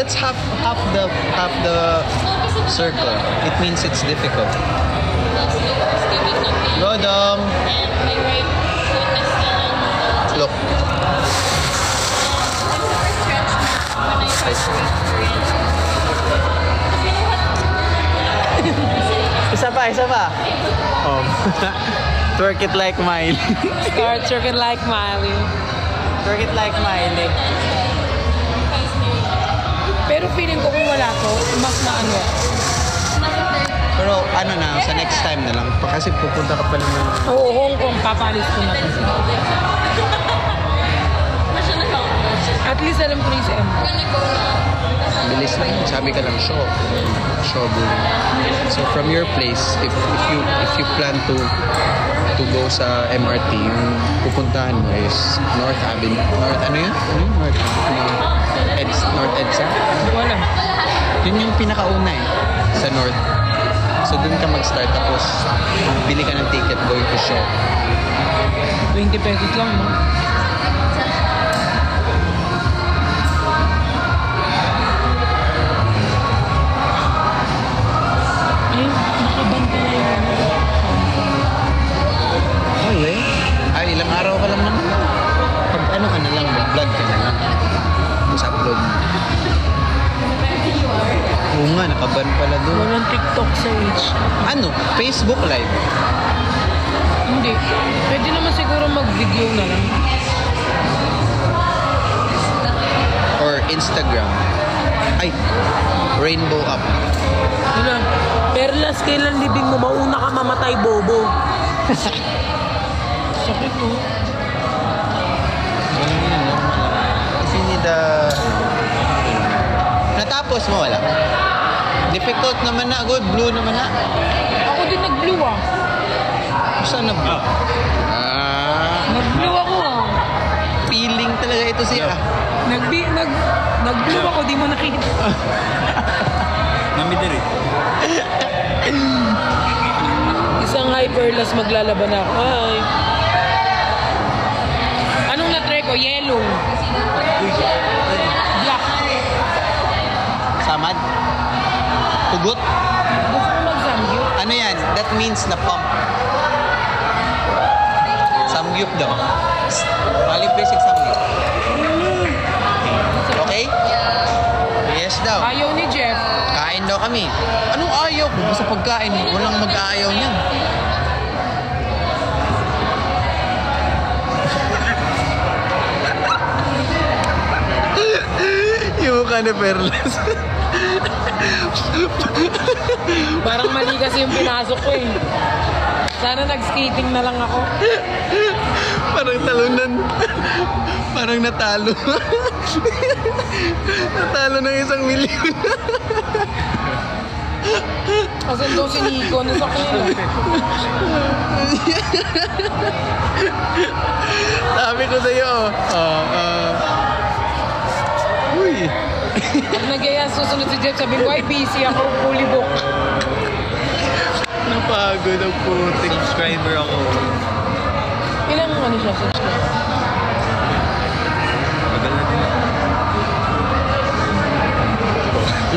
that's half the circle. It means it's difficult. Go, Dom. Look. Isa pa. Oh. Twerk it like Miley. Twerk it like Miley. Twerk it like Miley. Pero feeling ko kung wala to, mas maano. Pero ano na, sa next time na lang. Kasi pupunta ka pa naman. Oo, Hong Kong, papalis ko na. At least alam ko rin si Emma. Bilis na yun. Sabi ka lang, show building. So from your place, if you plan to go sa MRT, yung pupuntahan mo is North Avenue. Ano yun? North EDSA? Wala. Yun yung pinakauna sa North. So dun ka mag-start, tapos bili ka ng ticket going to show. 20 pesos lang, no? Ay, ilang araw ka lang naman. Pag ano ka na lang, mag-vlog ka na lang. Mas upload mo. Oo nga, nakaban pala doon. Walang TikTok sa age. Ano? Facebook Live? Hindi. Pwede naman siguro mag-video na lang. Or Instagram? Ay, Rainbow Up. Ano? Perlas, kailan libing mo? Mauna ka mamatay, bobo. Sakit mo. Kasi natapos mo wala? Difficult naman na. Good, blue naman na. Ako din nag-blue ah. Saan na blue? Nag-blue ako ah. Feeling talaga ito siya. Nag-blue ako, di mo nakita. Namidiri. Isang hyperless maglalaban ako. Ay. Anong na-try ko? Yellow. Black. Samad? Hugot? Gusto ko mag-samgyup. Ano yan? That means na pump. Samgyup daw. Olive basic samgyup. Okay? Yes daw. Ayaw ni Jeff. Kain daw kami. Anong ayaw ko? Basta pagkain, walang mag-aayaw niyan. Yung mukha ni Perlas. Parang mali kasi yung pinasok ko eh. Sana nag-skating na lang ako. Parang talunan. Parang natalo. Natalo ng 1,000,000. Kasi doon si Nico na sa kanila. Sabi ko sa'yo. Uy. Pag nag-aya susunod si Jeff, sabi ko, ay busy ako, fully booked. Napagod ang puting. Subscriber ako. Ilang ano siya, subscriber? Magal na din.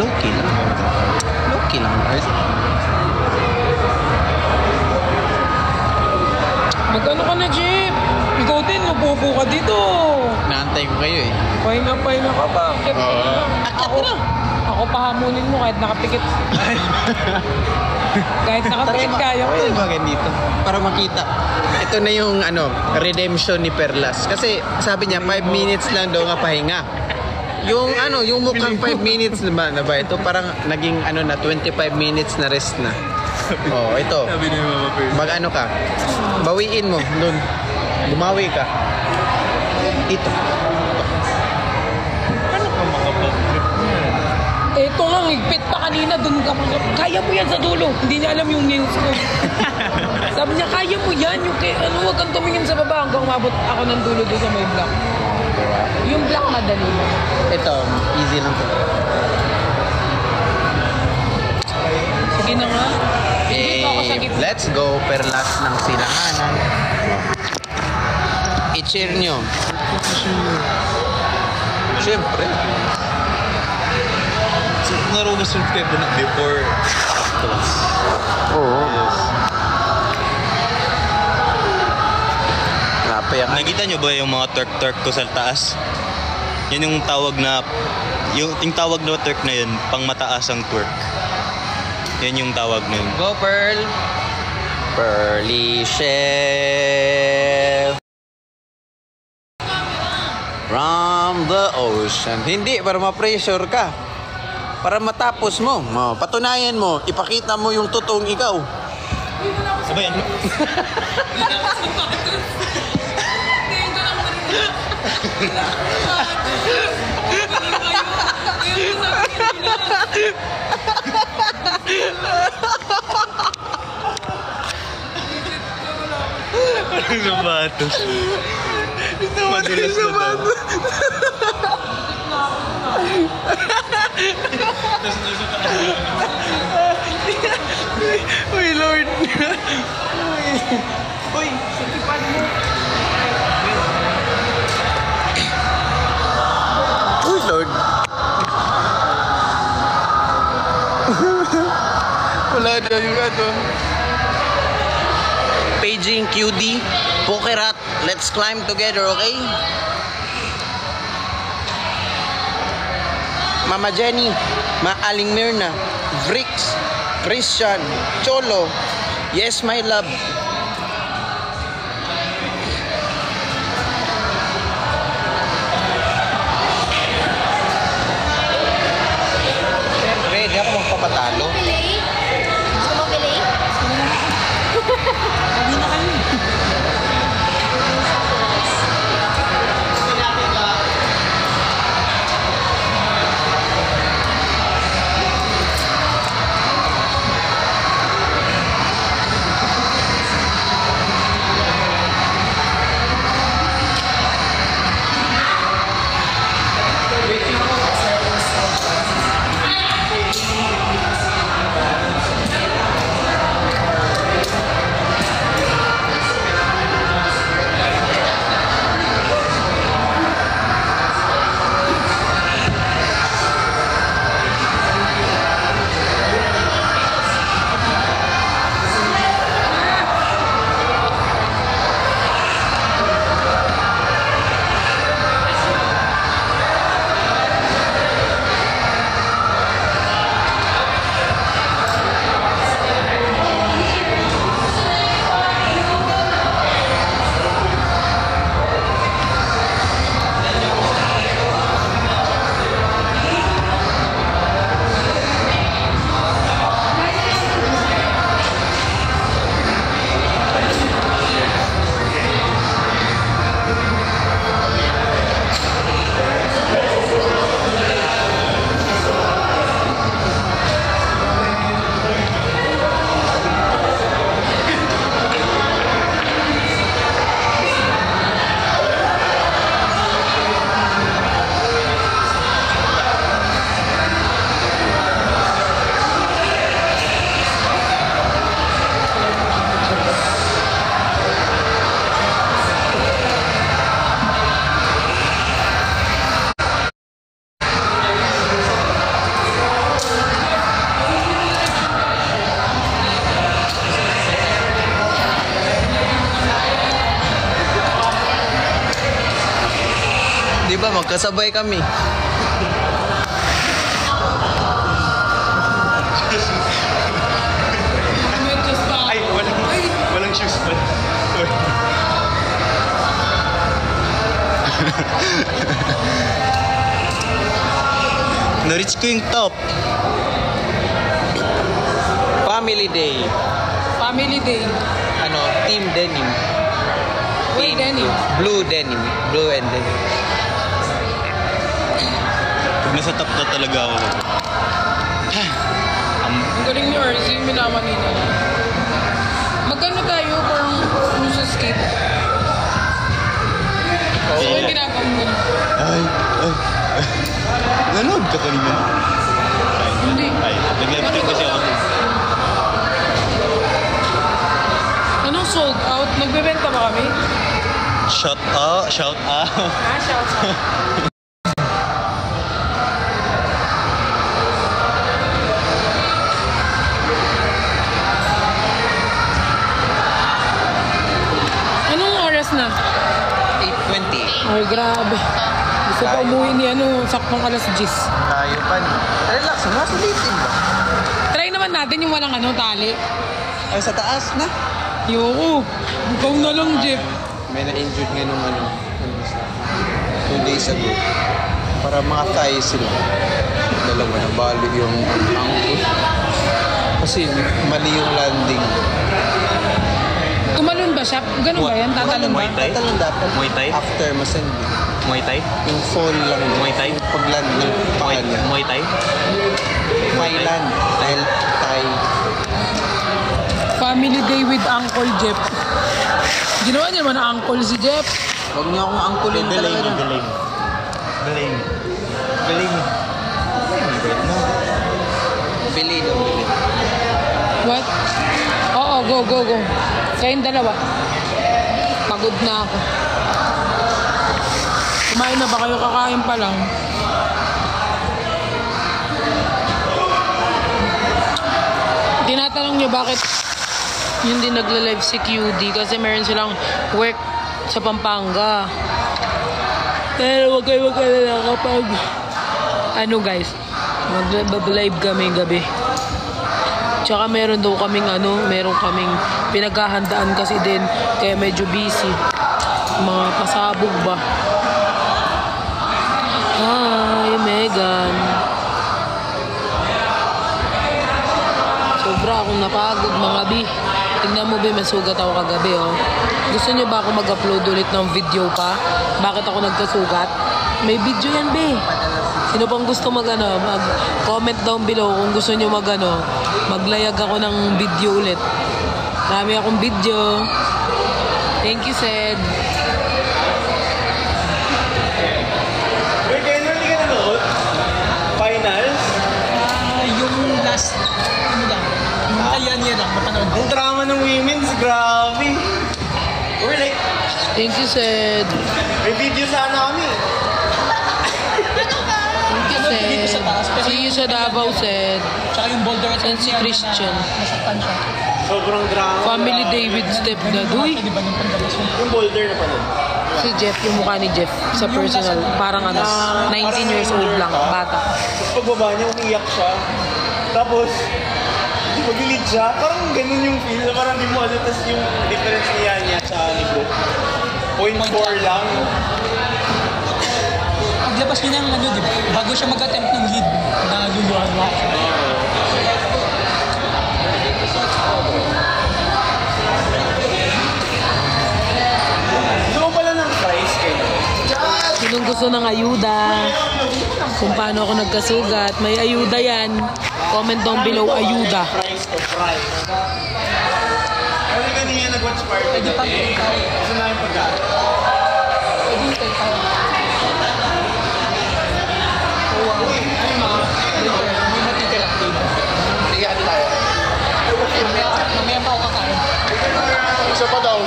Low-key lang. Low-key lang. Mag-ano ka na, Jeff? Ikaw din, mapupo ka dito. Naantay ko kayo eh. Pahinga ka ba? Ako pahamunin mo kahit nakapikit. Kahit nakapikit kaya ko yun. Ganito. Para makita. Ito na yung redemption ni Perlas. Kasi sabi niya 5 minutes lang daw nga pahinga. Yung mukhang 5 minutes na ba ito? Parang naging na 25 minutes na rest na. Oh, ito. Sabi ni Mama Perlas. Mag-ano ka? Bawiin mo doon. Bumawi ka. Ito. Paano ka makapag-trip niya? Ito nga, higpit pa kanina, dun ka pa. Kaya mo yan sa dulo. Hindi niya alam yung news ko. Sabi niya, kaya mo yan. Huwag kang tumingin sa baba hanggang mabot ako ng dulo doon sa may block. Yung block madali lang. Ito, easy lang to. Sige na nga. Dito ako sa gitna. Let's go, Perlas ng silanganan. I-cheer nyo. Siyempre. nag-shoot kayo na before Aptos. Oo. Yes. Napayak. Nakita nyo ba yung mga twerk ko sa taas? Yan yung tawag na yung tawag na twerk na yun, pang mataas ang twerk. Yan yung tawag na yun. Go, Pearl! Pearly shell from the ocean. Hindi, para ma-pressure ka. Para matapos mo. Patunayan mo. Ipakita mo yung totoong ikaw. Sabay yan. Sapatos. Madulas na daw. Uy, Lord. Uy, sitipan mo. Uy, Lord. Wala na yung ano. Paging QD, Pokerat, let's climb together, okay? Mama Jenny, Ma Aling Mirna, Vrix, Christian, Cholo, yes my love. Siyempre, di ako magpapatalo. Pili? Gusto mo pili? Sabi na kayo. Di ba, magkasabay kami. Ay, walang shoes pa. Na-reach ko yung top. Family Day. Family day. Ano, Team Denim. Uy, Denim. Blue Denim. Blue and Denim. Pag nasa top na talaga ako. Ang galing ni RZ, minamanina. Magkano tayo kung ano sa skate? So, yung ginagawa mo. Ay. Nanood ka kanina? Hindi. Ay, nag-live stream kasi ako. Anong sold out? Nagbebenta ba kami? Shout out. Shout out. Grabe. Gusto pa umuwi ni saktong alas 10. Tayo pa. Relax, masulitin ba? Try naman natin yung walang tali. Ay, sa taas na. Yoko. Ikaw na lang, Jeff. May na-injured nga nung 2 days ago. Para mga thighs sila. Dalawa na bali yung ankle. Kasi mali yung landing. Tumalon ba siya? Ganun ba yan? Tatalon ba? Muay Thai? Tatalon dapat. Muay Thai? After masending. Muay Thai? Yung fall lang. Muay Thai? Pag-land ng paa niya. Muay Thai? Thailand. Thai. Family day with Uncle Jeff. Ginawa niya naman ang uncle si Jeff. Huwag niyo akong angkulin talaga na. Galing. Bili daw, bili. What? Oo, go. Kayong dalawa. Pagod na ako. Kumain na ba kayo? Kakain pa lang. Tinatanong niyo bakit hindi nagla-live si QD kasi meron silang work sa Pampanga. Pero wag kayo mag-alala kapag guys, mag-live kami gabi. Tsaka meron daw kaming meron kaming pinaghahandaan kasi din kaya medyo busy. Mga pasabog ba? Hi, Megan. Sobra akong napagod mga bi. Tingnan mo ba, may sugat ako kagabi Gusto niyo ba ako mag-upload ulit ng video pa? Bakit ako nagkasugat? May video yan be. Sino pang gusto mag-comment down below kung gusto niyo maglayag ako ng video ulit. Marami akong video. Thank you, Sed. Wait, kailan hindi ka nanood? Finals? Yung last, yung Italian lang, mapanood. Ang drama ng women's, grabe. We're like, Thank you, Sed. may video sana kami. Thank you, Dito sa taas, Sed. pero See you sa Davao, Sed. Tsaka yung boulder at And si Christian. nasaktan siya. Sobrang drama. Family day with stepdad. Uy, Di ba nung pandabas yung Yung boulder na pala. si Jeff, yung mukha ni Jeff sa personal. Parang 19 years old lang, bata. Tapos pagbaba niya, umiyak siya. Tapos, magilid siya. Parang ganun yung feel. Parang di mo Tapos yung difference niya sa libro. 0.4 lang. paglabas niya ng di ba? Bago siya mag-attempt ng lead, naluluhan lahat. Gusto mo pala ng fries kayo? Sinong gusto ng ayuda? Kung paano ako nagkasugat, may ayuda yan. Comment down below, ayuda. Fries to fries. Kasi kanina nag-watch party. Pwede pang ikaw. Gusto namin pagkain. Pwede yung ikaw. May matitira dito. Sige, ano tayo? Mamaya pa ako kakain. Isa pa daw.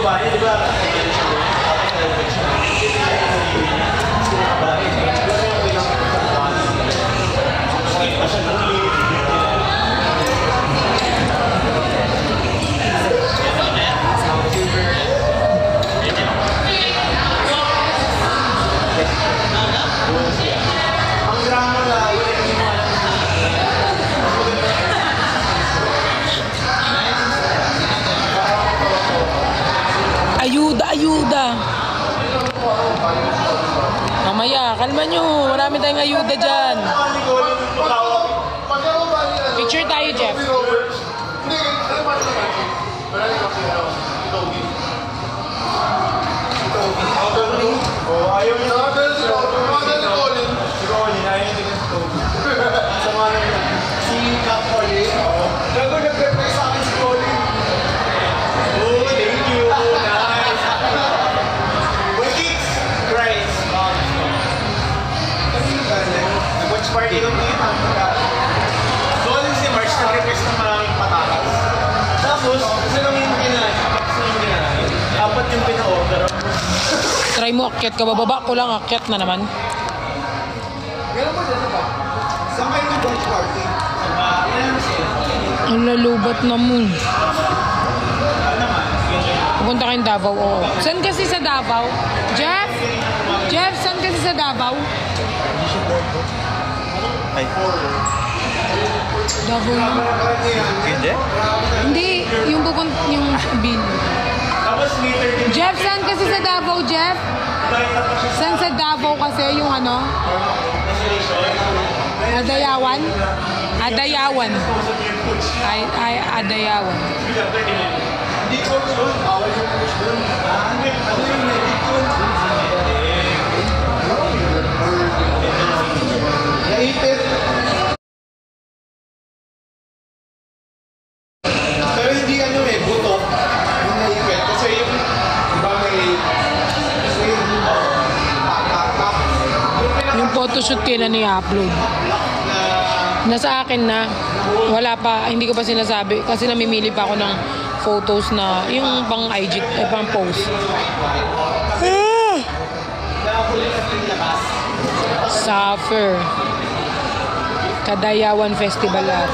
Babae, di ba? Ang drama na, Ayuda, ayuda. Mamaya, kalma nyo. Marami tayong ayuda dyan. Picture tayo, Jeff. ayaw niya. Si Colin, ayaw niya sa Toby. Sama na niya. Si Colin. Gago, nag-reply sa akin si Colin. Oh, thank you. Nice. Wait, Christ. Try mo, akyat ka. Bababa ko lang, akyat na naman. Meron ba dito ba? Saan kayo yung watch party? Ang lalubat na mo. Pupunta kayong Davao, oo. Saan kasi sa Davao? Jeff? Jeff, saan kasi sa Davao? Ay. Davao na. Hindi? Hindi, yung bin. Jeff, saan kasi sa Davao, Jeff? Saan sa Davao kasi yung ano? Adayawan? Adayawan. Ay, Adayawan. Hindi ko yun. Awal yung push doon. Ano yung medit yun? Naipit. Pero hindi ano buto. Yung naipit. Kasi yung iba may tak. Yung photoshoot kailan i-upload? Nasa akin na. Wala pa. Hindi ko pa sinasabi. Kasi namimili pa ako ng photos na yung pang IG, pang post. Suffer. Kadayawan Festival at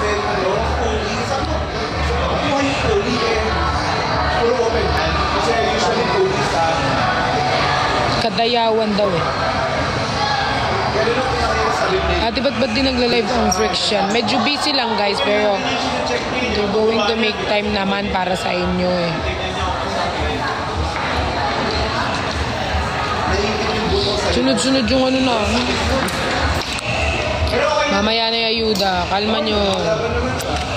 Kadayawan daw eh. Ate, ba't din nagla-live ang Friction? Medyo busy lang guys, pero they're going to make time naman para sa inyo eh. Sunod-sunod yung ano na. Mamaya na yung ayuda. Kalma nyo.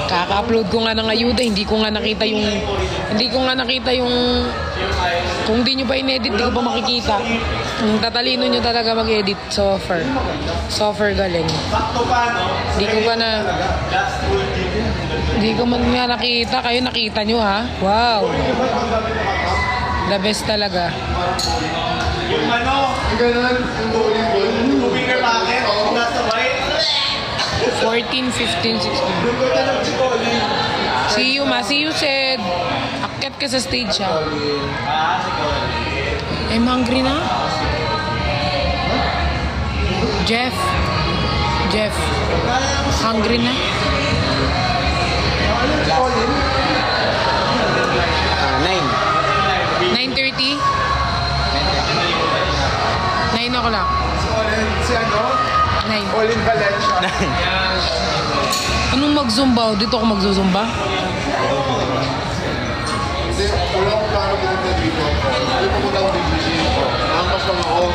Kaka-upload ko nga ng ayuda. Hindi ko nga nakita yung kung di nyo pa in-edit, di ko pa makikita. Ang tatalino nyo talaga mag-edit. Suffer galing. Di ko man nga nakita. Kayo nakita nyo ha? Wow. The best talaga. Yung ganun, yung volleyball, tubig na packet, nasa white. 14, 15, 16. Yung ko tanong si Colin. See you, Sed. Akyat ka sa stage ha. I'm hungry na. Jeff. Hungry na. Colin? 9:30? 9 o'clock. Si ano? 9. Colin Valencia. Anong mag-zumba? Dito ako magzuzumba? Hindi, wala akong plano pumunta dito. Hindi pumunta ako dito. Nangkas lang ako.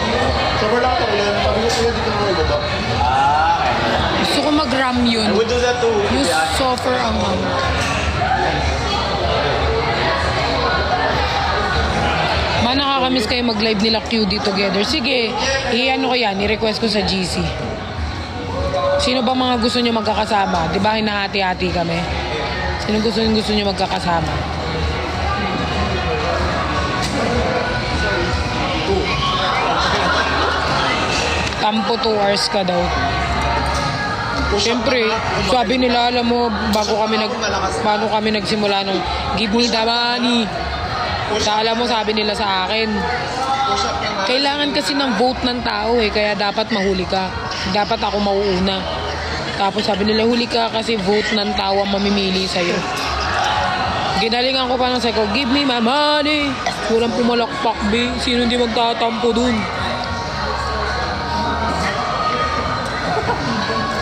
Sobrang lang ako ulit. Sabi ko sila dito mga ibaba. Gusto ko mag-ramyun. I would do that too. Yung suffer ang nakakamiss kayo mag-live nila QD together. Sige, i-ano ko yan, i-request ko sa GC. Sino ba mga gusto nyo magkakasama? Di ba hinahati-hati kami? Sino gusto nyo magkakasama? Tampo 2 hours ka daw. Siyempre, sabi nila, alam mo, paano kami nagsimula nung give me the money. Alam mo, sabi nila sa akin, kailangan kasi ng vote ng tao eh, kaya dapat mahuli ka. Dapat ako mauuna. Tapos sabi nila, huli ka kasi vote ng tao ang mamimili sa'yo. Ginalingan ko pa ng sayo, give me my money. Walang pumalakpak, be. Sino hindi magtatampo dun?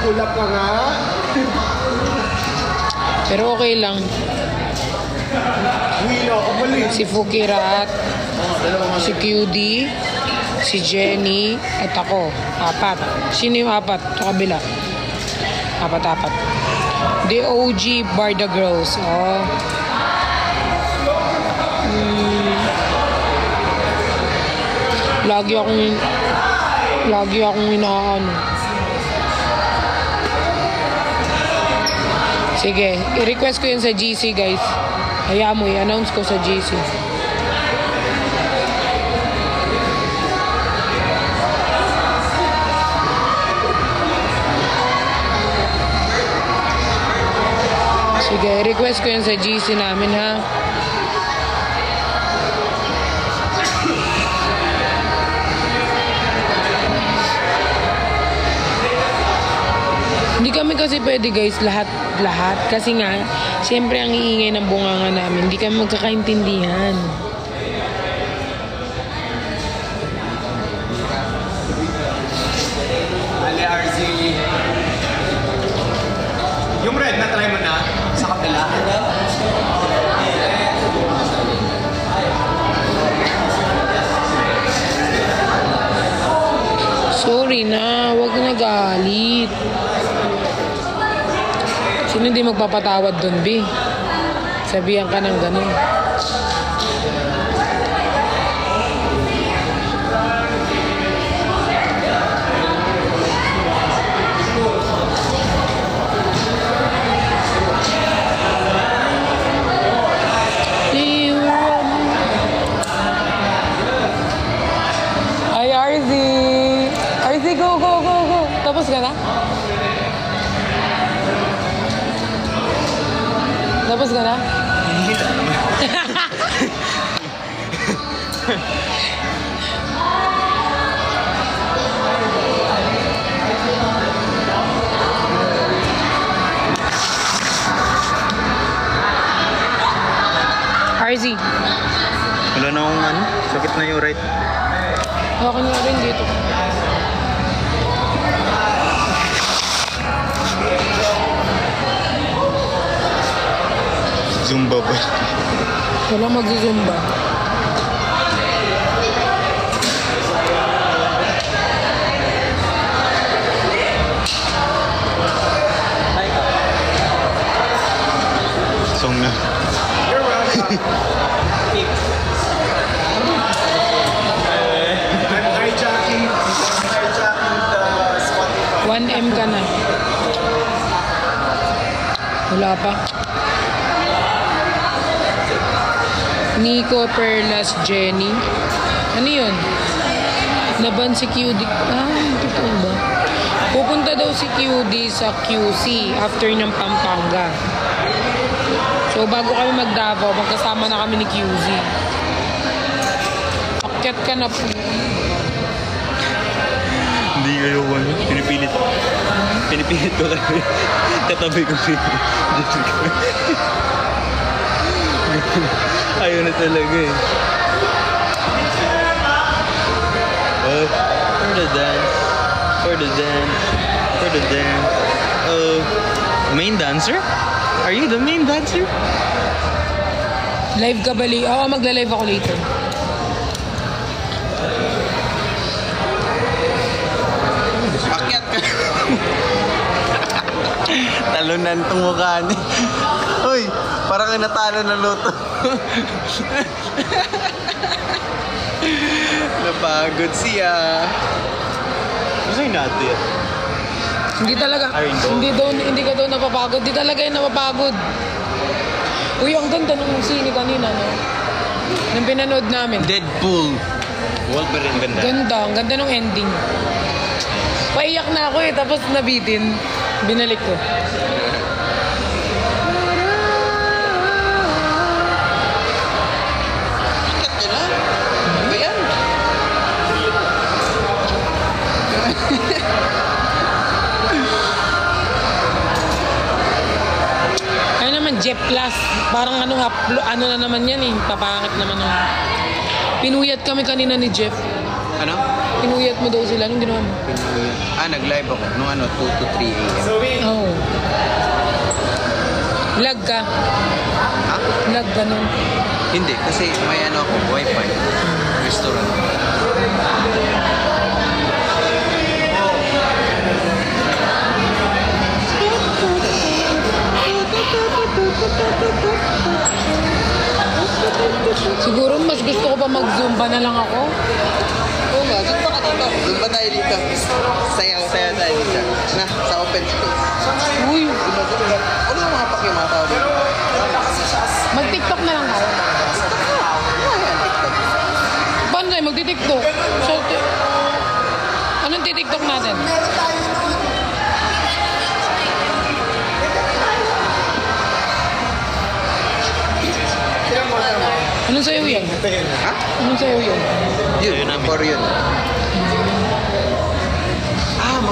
Kulap ka nga. Pero okay lang. Si Fukirat, si QD, si Jenny, at ako. 4. Sino yung 4? Sa kabila. 4. The OG Barda Girls. Oh. Lagi akong inaano. Sige, i-request ko yun sa GC guys. Hayaan mo, i-announce ko sa GC. Sige, i-request ko yun sa GC namin ha. kasi pwede guys, lahat. Kasi nga, siyempre ang iingay ng bunganga namin, hindi kami magkakaintindihan. Ali RZ. Yung red na try mo na sa kapila. Sorry na, wag na galit. Sino hindi magpapatawad doon, B? Sabihan ka ng ganun. Ay, RZ! RZ, go! Tapos ka na? Tapos ka na? RZ. Wala na akong ano, sakit na yung right. Okay nga rin dito. Zumba ba? Walang mag-zumba. Song na. I'm hijacking the Spotify. 1M ka na. Wala pa. Nico, Perlas, Jenny. Ano yun? Naban si QD. Totoo ba? Pupunta daw si QD sa QC after ng Pampanga. So, bago kami mag-Davao, magkasama na kami ni QZ. Akyat ka na po. Hindi kayo ano, pinipilit ko lang. Katabi ko siya. Ayaw na talaga eh. For the dance. Main dancer? Are you the main dancer? Live ka bali? Oo, magla-live ako later. Akyat ka. Talunan tong mukha niya. Uy, parang natalo ng loto. Napagod siya. Gusto yung natin. Hindi talaga. Iron Dome. Hindi ka daw napapagod. Hindi talaga yung napapagod. Uy, ang ganda nung sini kanina, no? Nung pinanood namin. Deadpool. Wolverine ganda. Ganda. Ang ganda nung ending. Paiyak na ako eh. Tapos nabitin. Binalik ko. Akyat ka na? Ano ba yan? Ano naman, Jeff Plus. Parang ano na naman yan eh. Papangit naman ang... Pinuyat kami kanina ni Jeff. Ano? Pinuyat mo daw sila. Anong ginawa mo? Nag-live ako nung 2 to 3 a.m. Oo. Lag ka. Ha? Lag ka nun. Hindi, kasi may ako, wifi. Restaurant. Siguro mas gusto ko pa mag-zumba na lang ako. Oo nga, zumba ka dito. Zumba tayo dito. Sayaw-sayaw tayo dito. Na, sa open space. Uy, Zumba. Ano yung mga pakyo mga tao dito? mag-tiktok na lang ako. Ano yan, TikTok? Paano tayo magti-tiktok? So, anong titiktok natin? Anong sayo yan? Ha? Anong sayo yan? Yun, for yun.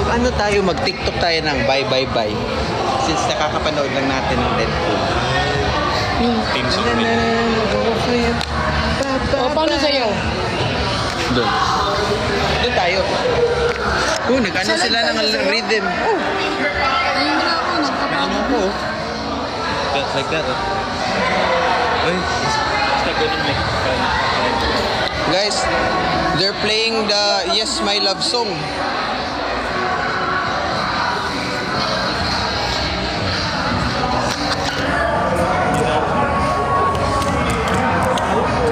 Ano tayo, mag-TikTok tayo ng bye bye bye. Since nakakapanood lang natin ng Deadpool. Team song. O, paano sa'yo? Doon. Doon tayo. Nag-ano sila ng rhythm. Ayun na ako, nagpapano. Oo. Like that. Ay, basta ganun eh. Guys, they're playing the Yes My Love song.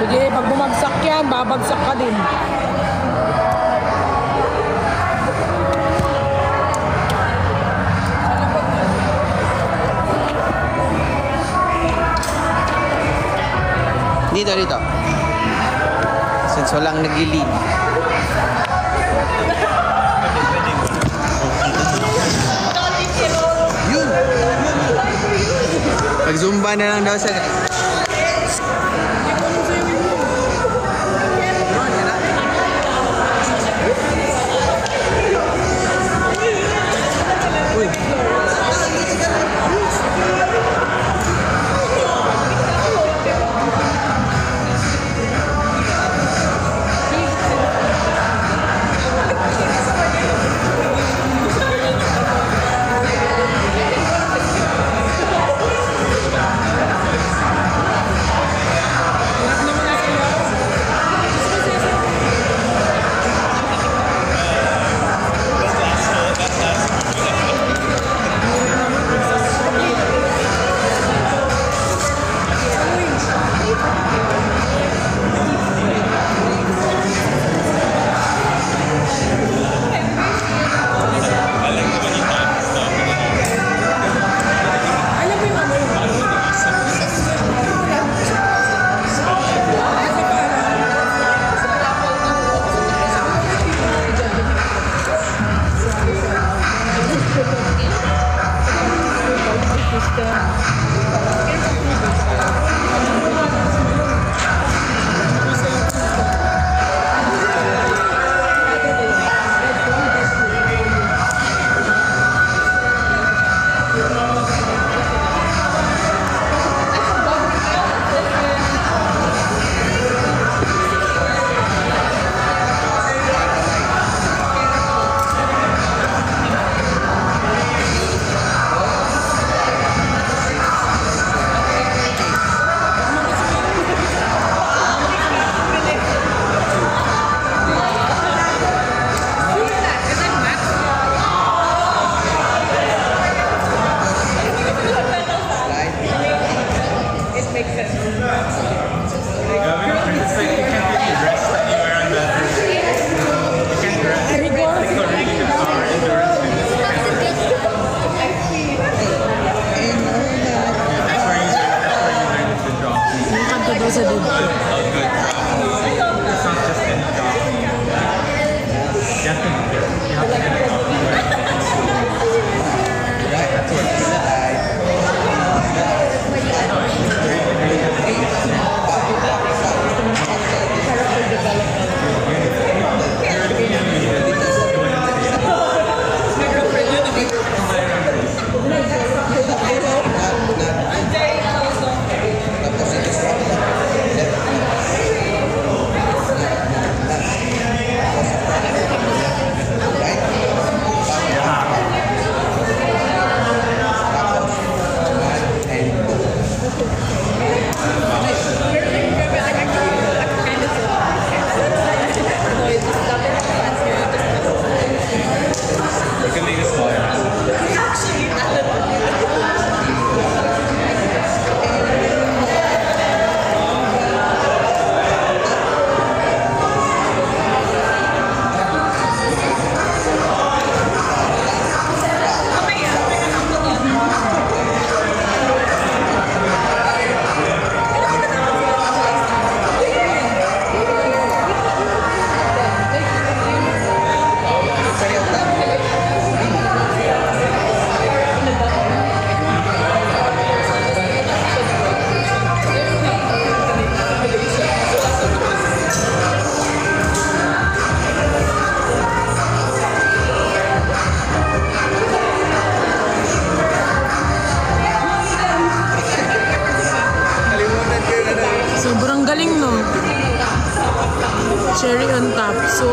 Sige, pag bumagsak yan, babagsak ka din. Dito. Since walang nag-lead. Yun! Pag-zumba na lang daw sa...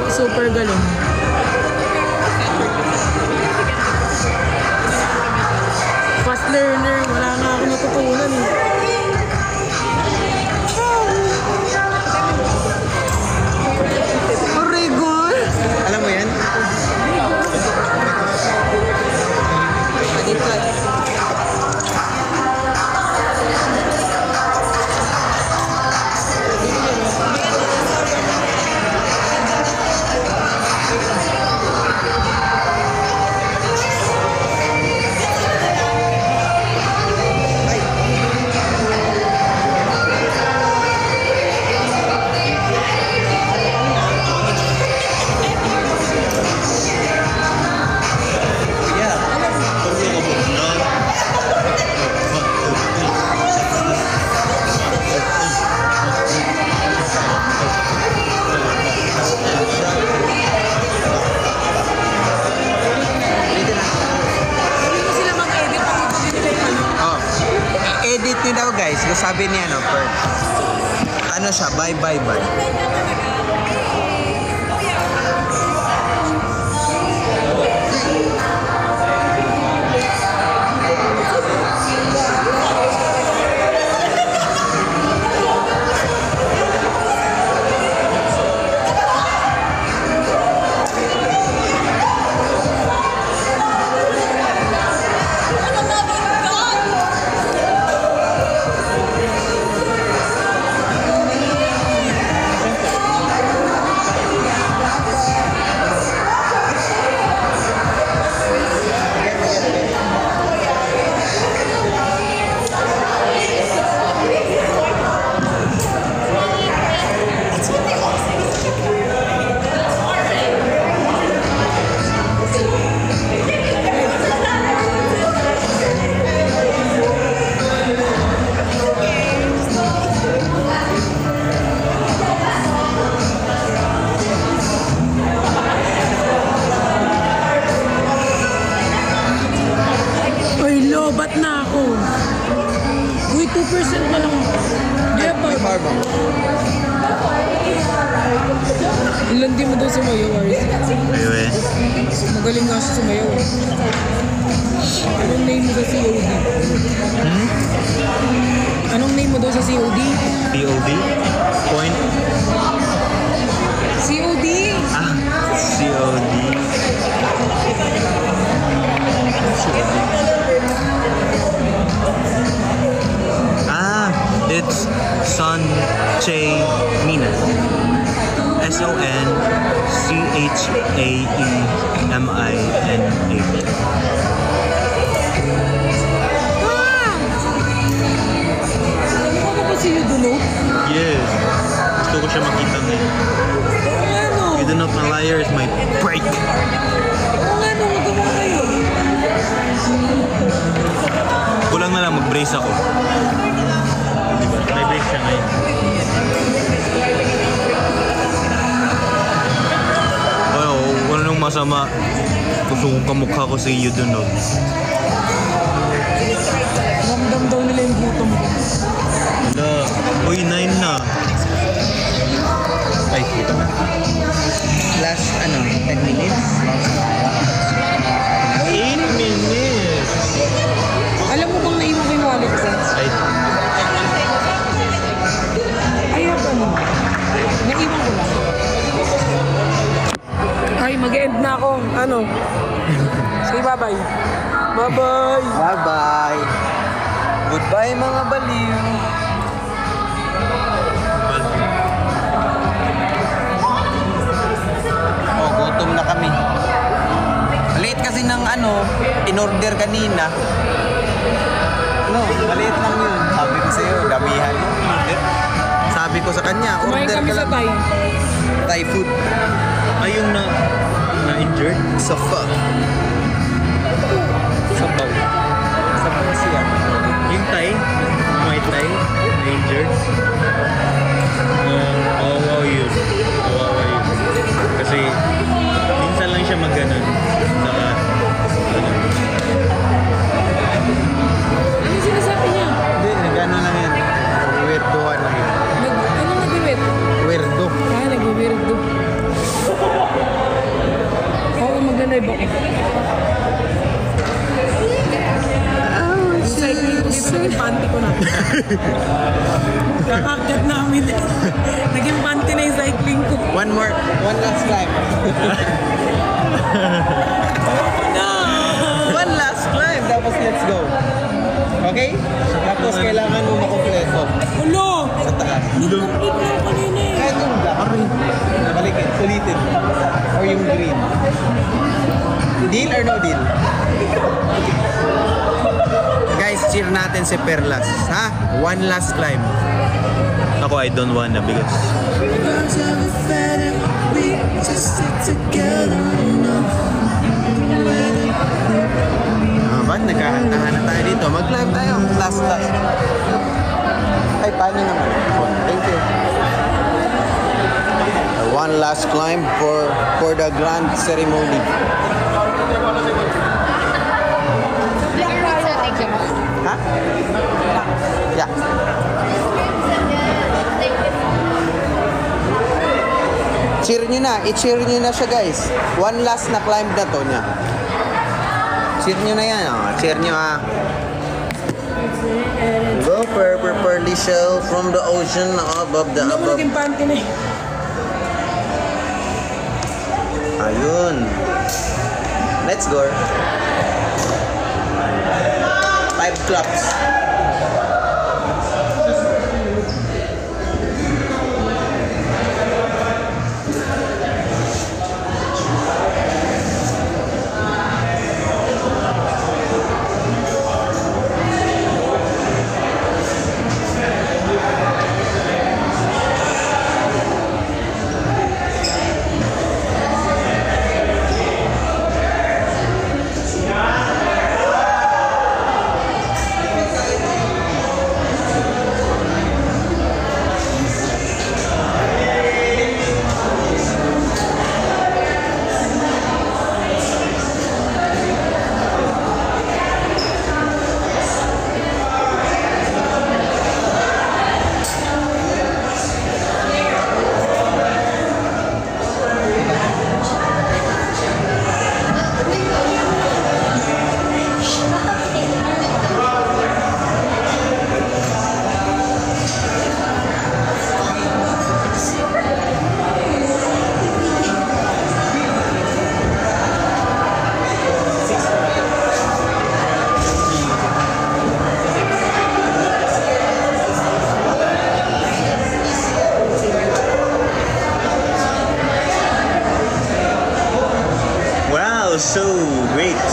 super galing. Fast learner, wala nga ako natutunan eh. Oregon! Alam mo yan? Edit nyo daw guys, sabi niya no, per. Ano siya, bye. Lobat na ako. Uy, 2% na lang. May barbang. Landi mo daw sumayaw, RC. Ayun eh. Magaling nga siya sumayaw. Anong name mo sa COD? Anong name mo daw sa COD? POV? Point? COD? Ah, COD. It's Son Che Mina. SONCHAEMINA. Ano ka ba si Yuduno? Yes. Gusto ko siya makita ngayon. Ano? You do not my liar is my break. Ano? Magawa kayo? Kulang na lang mag-brace ako. Diba? May brace siya ngayon. Wala nang masama. Gusto kong kamukha ko sa iyo dun, no? Ramdam daw nila yung gutom ko. Wala. Uy, 9 na. Ay, kita ba? Last, 10 minutes? 8 minutes! Alam mo bang naiwan ko yung wallet ko? Ayaw ka mo. Naiwan ko lang. Ay, mag-end na ako. Say bye-bye. Bye-bye. Bye-bye! Goodbye, mga baliw! Oh, gutom na kami. Late kasi ng in-order kanina. Maliit lang yun. Sabi ko sa'yo, damihan mo. Sabi ko sa kanya, Kumain order kami ka sa lang. Thai. Thai food. Ay, yung na-injured? Sa fuck. Sabaw. Sabaw siya. Yung Thai, Muay Thai, na-injured. Kawawa yun. Kasi, minsan lang siya mag-ganon. Saka, Ano sinasabi niya? hindi, nag-ganon lang yan. Weirdohan lang yun. Ano nag-weird? Weirdo. Nag-weirdo. panty ko na. Kakakyat namin. Naging panty na yung cycling ko. One last climb. No! One last climb, tapos let's go. Okay? Tapos kailangan mo makumpleto Ulo! sa taas. Complete na ako kanina eh. Kahit yung black, balikin, ulitin. Or yung green. Deal or no deal? Guys, cheer natin si Perlas. Ha? One last climb. Ako, I don't wanna because... Ba't nagkahantahan na tayo dito? Mag-climb tayo. Last. Ay, paano naman? Thank you. One last climb for the grand ceremony. Ha? Yeah. Cheer nyo na. I-cheer nyo na siya, guys. One last na climb na to niya. Cheer nyo na yan. Oh. Cheer nyo, ha. Go, pearly shell from the ocean above the Ano mo above. naging panty na eh. Ayun. Let's go. 5 claps.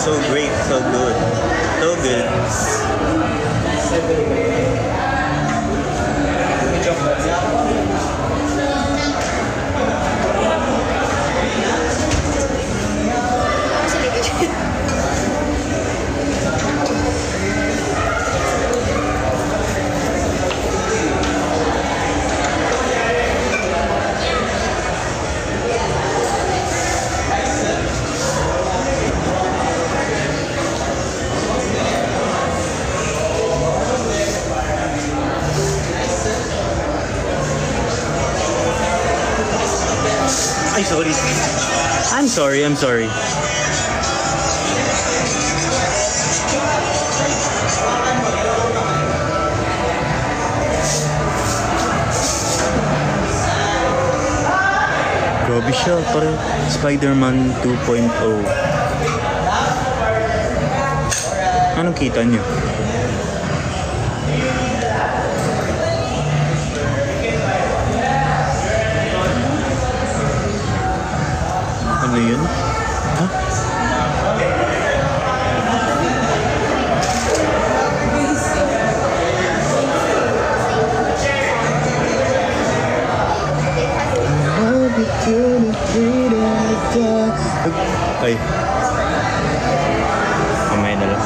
So great, so good. So good. Ay, sorry. I'm sorry. Grabe siya, parang Spider-Man 2.0. Anong kita niyo? Ano yun? Ha? Ay. Mamaya na lang.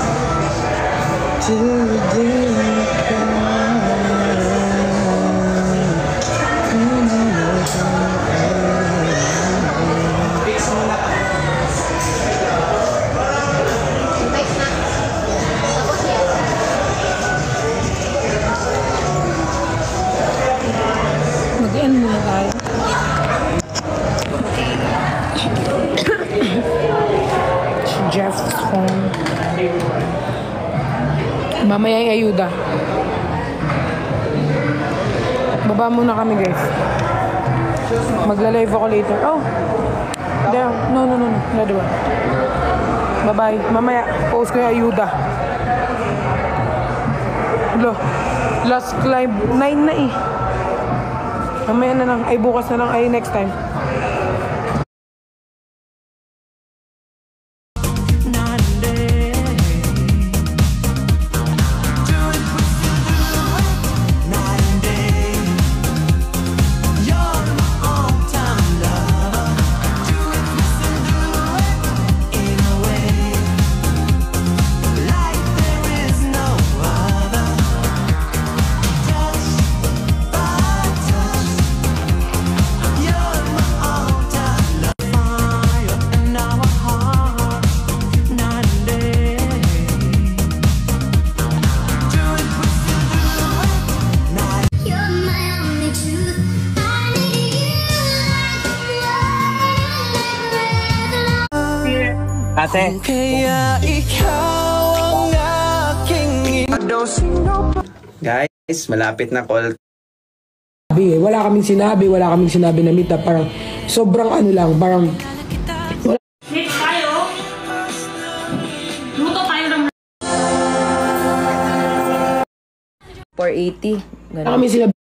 Mag-end muna tayo. Jeff's home. Mamaya yung ayuda. Baba muna kami, guys. Magla-live ako later. Oh! No. Ready ba? Bye-bye. Mamaya, post ko yung ayuda. Hello. Last climb. 9 na eh. Mamaya na lang. Ay, bukas na lang. Ay, next time. You're my only truth. I need you like Ate. Guys, malapit na call. Wala kaming sinabi na meet up. Parang sobrang ano lang. Parang Next tayo. Luto tayo ng 480. wala kaming sinabi.